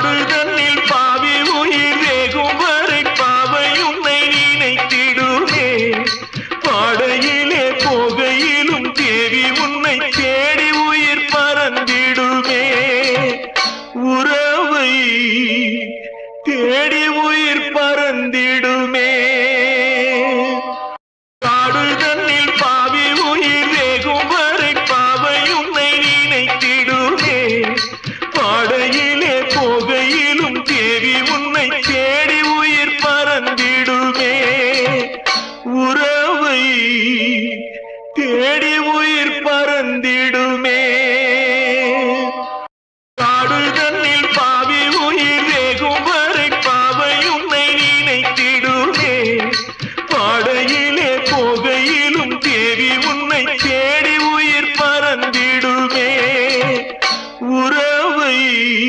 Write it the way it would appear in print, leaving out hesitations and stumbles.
பாடுதன்னில் பாவி உயிர் வேகும் வரை பாவை உன்னை நினைத்திடுமே. பாடையிலே போகையிலும் தேவி உன்னை தேடி உயிர் பறந்திடுமே. உறவை தேடி உயிர் பறந்திடுமே. பாடுதன்னில் பாவி உயிர் வேகும் வரை பாவை உன்னை நினைத்திடுமே. பாடையிலே போகையில்